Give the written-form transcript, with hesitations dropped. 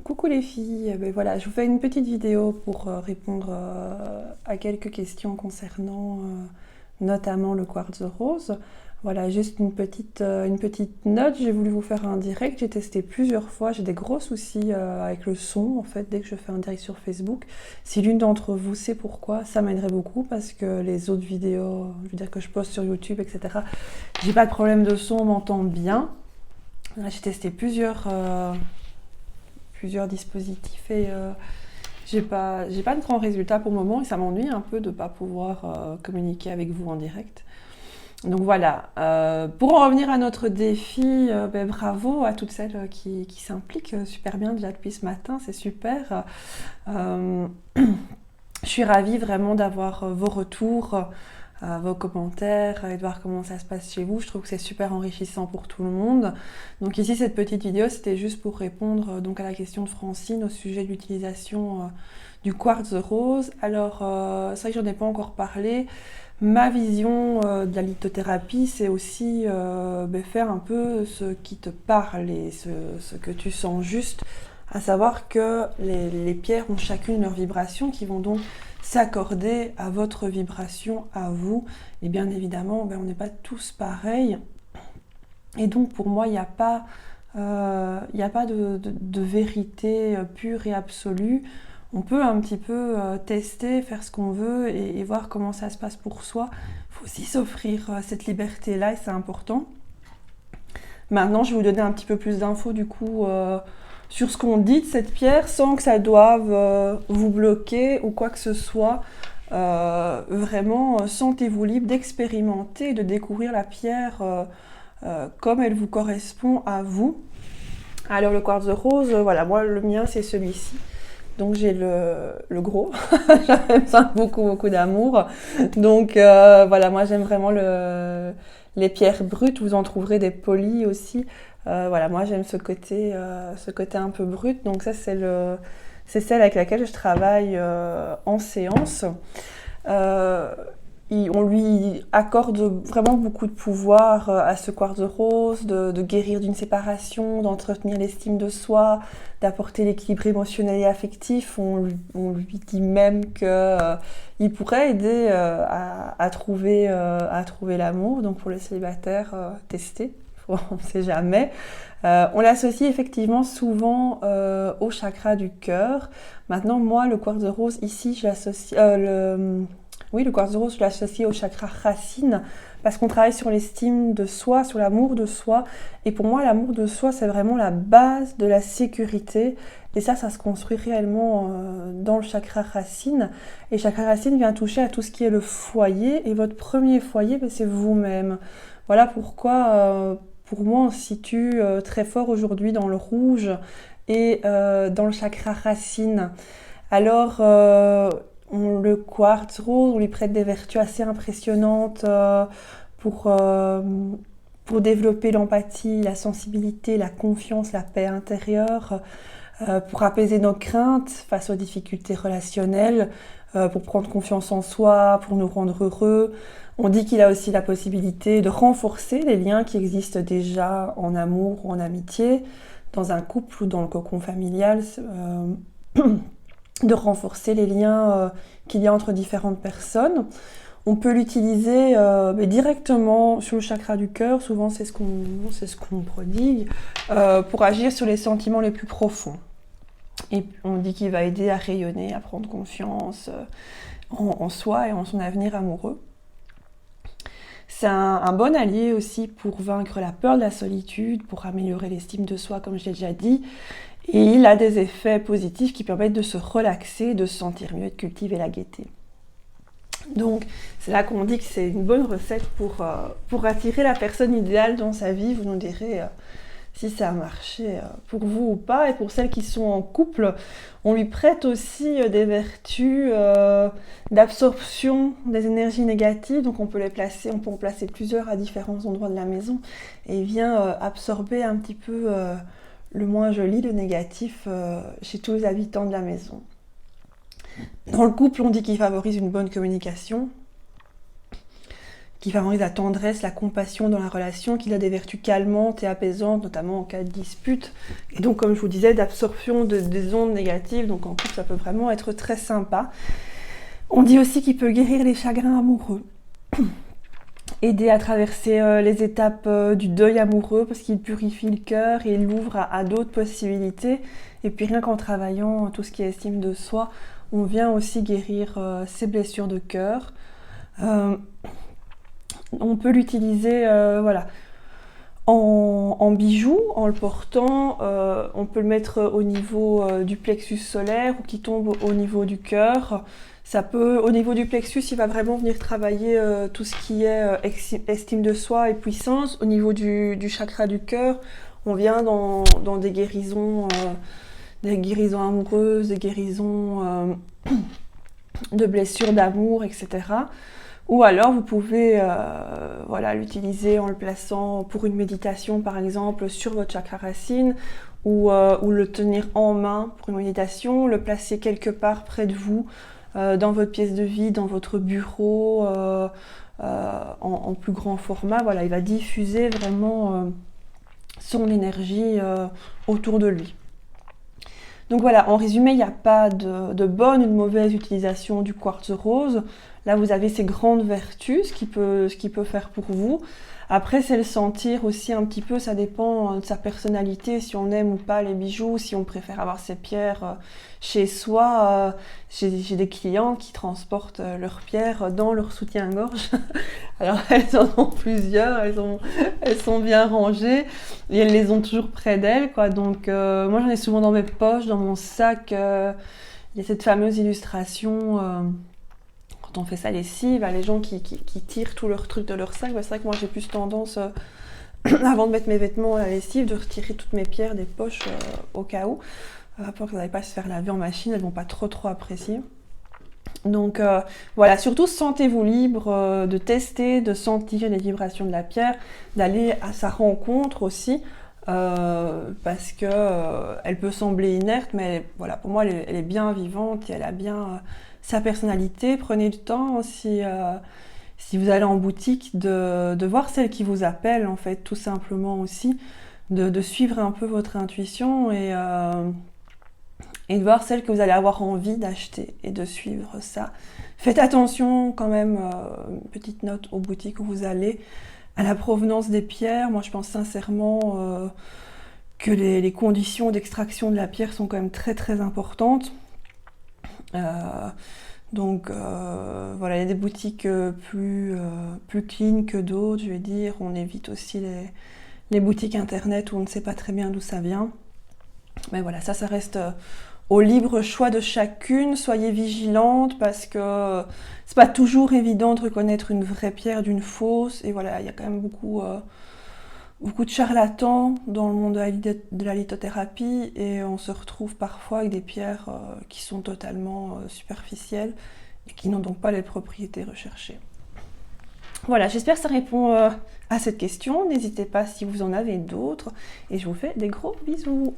Coucou les filles, ben voilà, je vous fais une petite vidéo pour répondre à quelques questions concernant notamment le quartz rose. Voilà, juste une petite note, j'ai voulu vous faire un direct, j'ai testé plusieurs fois, j'ai des gros soucis avec le son en fait dès que je fais un direct sur Facebook. Si l'une d'entre vous sait pourquoi, ça m'aiderait beaucoup parce que les autres vidéos, je veux dire que je poste sur YouTube, etc., j'ai pas de problème de son, on m'entend bien. Là, j'ai testé plusieurs dispositifs et j'ai pas de grands résultats pour le moment et ça m'ennuie un peu de ne pas pouvoir communiquer avec vous en direct. Donc voilà, pour en revenir à notre défi, ben, bravo à toutes celles qui s'impliquent super bien déjà depuis ce matin, c'est super. Euh, je suis ravie vraiment d'avoir vos retours, vos commentaires et de voir comment ça se passe chez vous. Je trouve que c'est super enrichissant pour tout le monde. Donc ici, cette petite vidéo, c'était juste pour répondre donc à la question de Francine au sujet de l'utilisation du quartz rose. Alors, c'est vrai que j'en ai pas encore parlé. Ma vision de la lithothérapie, c'est aussi faire un peu ce qui te parle et ce que tu sens juste, à savoir que les pierres ont chacune leur vibration qui vont donc s'accorder à votre vibration, à vous. Et bien évidemment, on n'est pas tous pareils. Et donc pour moi, il n'y a pas, de vérité pure et absolue. On peut un petit peu tester, faire ce qu'on veut et voir comment ça se passe pour soi. Il faut aussi s'offrir cette liberté-là et c'est important. Maintenant, je vais vous donner un petit peu plus d'infos du coup sur ce qu'on dit de cette pierre sans que ça doive vous bloquer ou quoi que ce soit. Vraiment, sentez-vous libre d'expérimenter et de découvrir la pierre comme elle vous correspond à vous. Alors le quartz rose, voilà, moi le mien c'est celui-ci. Donc j'ai le gros, j'aime ça beaucoup d'amour. Donc voilà, moi j'aime vraiment les pierres brutes, vous en trouverez des polies aussi. Voilà, moi j'aime ce côté un peu brut, donc ça c'est celle avec laquelle je travaille en séance. Euh, on lui accorde vraiment beaucoup de pouvoir à ce quartz rose, de guérir d'une séparation, d'entretenir l'estime de soi, d'apporter l'équilibre émotionnel et affectif. On lui dit même qu'il pourrait aider à trouver l'amour. Donc pour les célibataires, tester, on ne sait jamais. On l'associe effectivement souvent au chakra du cœur. Maintenant, moi, le quartz rose, ici, je l'associe... Oui, le quartz rose, je l'associe au chakra racine parce qu'on travaille sur l'estime de soi, sur l'amour de soi. Et pour moi, l'amour de soi, c'est vraiment la base de la sécurité. Et ça se construit réellement dans le chakra racine. Et le chakra racine vient toucher à tout ce qui est le foyer. Et votre premier foyer, c'est vous-même. Voilà pourquoi, pour moi, on se situe très fort aujourd'hui dans le rouge et dans le chakra racine. Alors, le quartz rose, on lui prête des vertus assez impressionnantes pour, euh, pour développer l'empathie, la sensibilité, la confiance, la paix intérieure, pour apaiser nos craintes face aux difficultés relationnelles, pour prendre confiance en soi, pour nous rendre heureux. On dit qu'il a aussi la possibilité de renforcer les liens qui existent déjà en amour ou en amitié, dans un couple ou dans le cocon familial. De renforcer les liens qu'il y a entre différentes personnes. On peut l'utiliser directement sur le chakra du cœur, souvent c'est ce qu'on prodigue, pour agir sur les sentiments les plus profonds. Et on dit qu'il va aider à rayonner, à prendre confiance en soi et en son avenir amoureux. C'est un bon allié aussi pour vaincre la peur de la solitude, pour améliorer l'estime de soi, comme je l'ai déjà dit. Et il a des effets positifs qui permettent de se relaxer, de se sentir mieux et de cultiver la gaieté. Donc c'est là qu'on dit que c'est une bonne recette pour attirer la personne idéale dans sa vie. Vous nous direz si ça a marché pour vous ou pas. Et pour celles qui sont en couple, on lui prête aussi des vertus d'absorption des énergies négatives. Donc on peut en placer plusieurs à différents endroits de la maison. Et il vient absorber un petit peu le moins joli, le négatif chez tous les habitants de la maison. Dans le couple, on dit qu'il favorise une bonne communication, qui favorise la tendresse, la compassion dans la relation, qu'il a des vertus calmantes et apaisantes, notamment en cas de dispute. Et donc, comme je vous disais, d'absorption des ondes négatives. Donc en couple, ça peut vraiment être très sympa. On dit aussi qu'il peut guérir les chagrins amoureux. Aider à traverser les étapes du deuil amoureux parce qu'il purifie le cœur et il l'ouvre à d'autres possibilités. Et puis rien qu'en travaillant tout ce qui est estime de soi, on vient aussi guérir ces blessures de cœur. On peut l'utiliser voilà, en bijoux, en le portant. On peut le mettre au niveau du plexus solaire ou qui tombe au niveau du cœur. Ça peut, au niveau du plexus, il va vraiment venir travailler tout ce qui est estime de soi et puissance. Au niveau du chakra du cœur, on vient dans des guérisons amoureuses, des guérisons de blessures d'amour, etc. Ou alors vous pouvez voilà, l'utiliser en le plaçant pour une méditation par exemple sur votre chakra racine ou le tenir en main pour une méditation, le placer quelque part près de vous, dans votre pièce de vie, dans votre bureau, en plus grand format. Voilà, il va diffuser vraiment son énergie autour de lui. Donc voilà, en résumé, il n'y a pas de bonne ou de mauvaise utilisation du quartz rose. Là, vous avez ses grandes vertus, ce qu'il peut faire pour vous. Après, c'est le sentir aussi un petit peu, ça dépend de sa personnalité, si on aime ou pas les bijoux, si on préfère avoir ses pierres chez soi. J'ai des clients qui transportent leurs pierres dans leur soutien-gorge. Alors, elles en ont plusieurs, elles sont bien rangées et elles les ont toujours près d'elles, quoi. Donc, moi, j'en ai souvent dans mes poches, dans mon sac. Il y a cette fameuse illustration... Quand on fait sa lessive, les gens qui tirent tous leurs trucs de leur sac, c'est vrai que moi j'ai plus tendance, avant de mettre mes vêtements à la lessive, de retirer toutes mes pierres des poches au cas où, pour qu'elles n'aillent pas se faire laver en machine, elles ne vont pas trop apprécier. Donc voilà, surtout sentez-vous libre de tester, de sentir les vibrations de la pierre, d'aller à sa rencontre aussi, parce que elle peut sembler inerte, mais voilà, pour moi elle est bien vivante et elle a bien... sa personnalité. Prenez le temps si vous allez en boutique de voir celle qui vous appelle en fait, tout simplement aussi, de suivre un peu votre intuition et de voir celle que vous allez avoir envie d'acheter et de suivre ça. Faites attention quand même, une petite note aux boutiques où vous allez, à la provenance des pierres. Moi je pense sincèrement que les conditions d'extraction de la pierre sont quand même très importantes. Donc voilà, il y a des boutiques plus clean que d'autres, je vais dire. On évite aussi les boutiques internet où on ne sait pas très bien d'où ça vient. Mais voilà, ça reste au libre choix de chacune. Soyez vigilante parce que c'est pas toujours évident de reconnaître une vraie pierre d'une fausse. Et voilà, il y a quand même beaucoup de charlatans dans le monde de la lithothérapie et on se retrouve parfois avec des pierres qui sont totalement superficielles et qui n'ont donc pas les propriétés recherchées. Voilà, j'espère que ça répond à cette question. N'hésitez pas si vous en avez d'autres et je vous fais des gros bisous.